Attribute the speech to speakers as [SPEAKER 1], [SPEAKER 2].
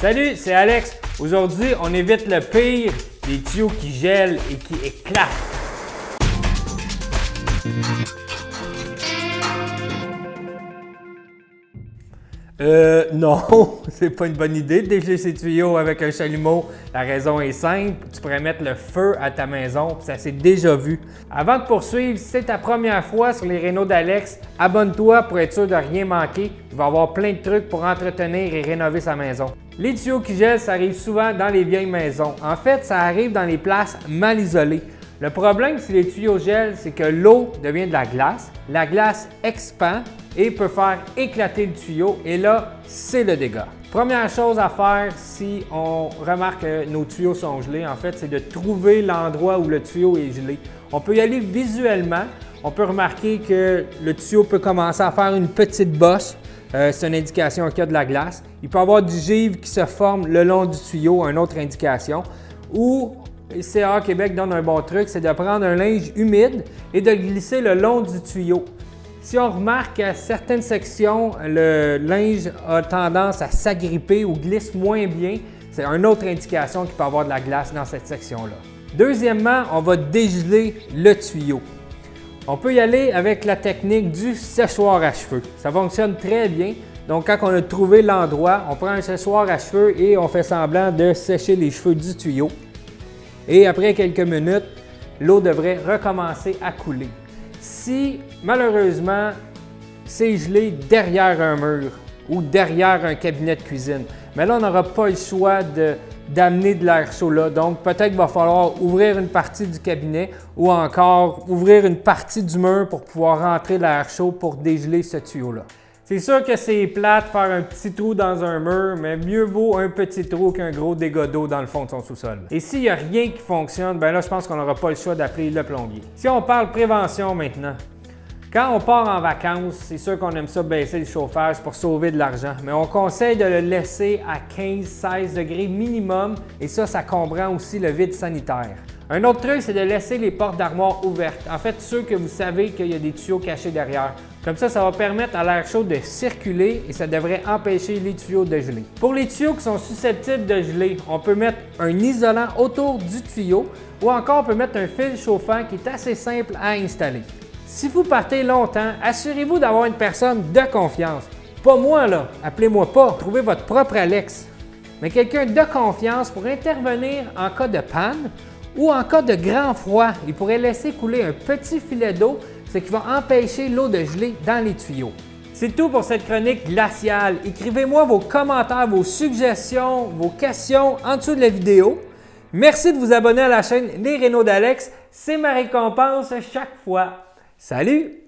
[SPEAKER 1] Salut, c'est Alex. Aujourd'hui, on évite le pire, les tuyaux qui gèlent et qui éclatent. Non, c'est pas une bonne idée de dégeler ces tuyaux avec un chalumeau. La raison est simple, tu pourrais mettre le feu à ta maison, puis ça s'est déjà vu. Avant de poursuivre, si c'est ta première fois sur les rénaux d'Alex, abonne-toi pour être sûr de rien manquer. Il va y avoir plein de trucs pour entretenir et rénover sa maison. Les tuyaux qui gèlent, ça arrive souvent dans les vieilles maisons. En fait, ça arrive dans les places mal isolées. Le problème, si les tuyaux gèlent, c'est que l'eau devient de la glace expand et peut faire éclater le tuyau et là, c'est le dégât. Première chose à faire si on remarque que nos tuyaux sont gelés, en fait, c'est de trouver l'endroit où le tuyau est gelé. On peut y aller visuellement, on peut remarquer que le tuyau peut commencer à faire une petite bosse. C'est une indication qu'il y a de la glace. Il peut y avoir du givre qui se forme le long du tuyau, une autre indication. Ou CA Québec donne un bon truc, c'est de prendre un linge humide et de le glisser le long du tuyau. Si on remarque qu'à certaines sections, le linge a tendance à s'agripper ou glisse moins bien, c'est une autre indication qu'il peut y avoir de la glace dans cette section-là. Deuxièmement, on va dégeler le tuyau. On peut y aller avec la technique du séchoir à cheveux. Ça fonctionne très bien. Donc, quand on a trouvé l'endroit, on prend un séchoir à cheveux et on fait semblant de sécher les cheveux du tuyau. Et après quelques minutes, l'eau devrait recommencer à couler. Si, malheureusement, c'est gelé derrière un mur ou derrière un cabinet de cuisine, mais là, on n'aura pas le choix d'amener de l'air chaud là. Donc, peut-être qu'il va falloir ouvrir une partie du cabinet ou encore ouvrir une partie du mur pour pouvoir rentrer l'air chaud pour dégeler ce tuyau-là. C'est sûr que c'est plate de faire un petit trou dans un mur, mais mieux vaut un petit trou qu'un gros dégât d'eau dans le fond de son sous-sol. Et s'il n'y a rien qui fonctionne, ben là, je pense qu'on n'aura pas le choix d'appeler le plombier. Si on parle prévention maintenant, quand on part en vacances, c'est sûr qu'on aime ça baisser le chauffage pour sauver de l'argent, mais on conseille de le laisser à 15-16 degrés minimum et ça comprend aussi le vide sanitaire. Un autre truc, c'est de laisser les portes d'armoire ouvertes. En fait, ceux que vous savez qu'il y a des tuyaux cachés derrière. Comme ça va permettre à l'air chaud de circuler et ça devrait empêcher les tuyaux de geler. Pour les tuyaux qui sont susceptibles de geler, on peut mettre un isolant autour du tuyau ou encore on peut mettre un fil chauffant qui est assez simple à installer. Si vous partez longtemps, assurez-vous d'avoir une personne de confiance. Pas moi là, appelez-moi pas, trouvez votre propre Alex. Mais quelqu'un de confiance pour intervenir en cas de panne ou en cas de grand froid. Il pourrait laisser couler un petit filet d'eau, ce qui va empêcher l'eau de geler dans les tuyaux. C'est tout pour cette chronique glaciale. Écrivez-moi vos commentaires, vos suggestions, vos questions en dessous de la vidéo. Merci de vous abonner à la chaîne Les Rénaux d'Alex. C'est ma récompense chaque fois. Salut!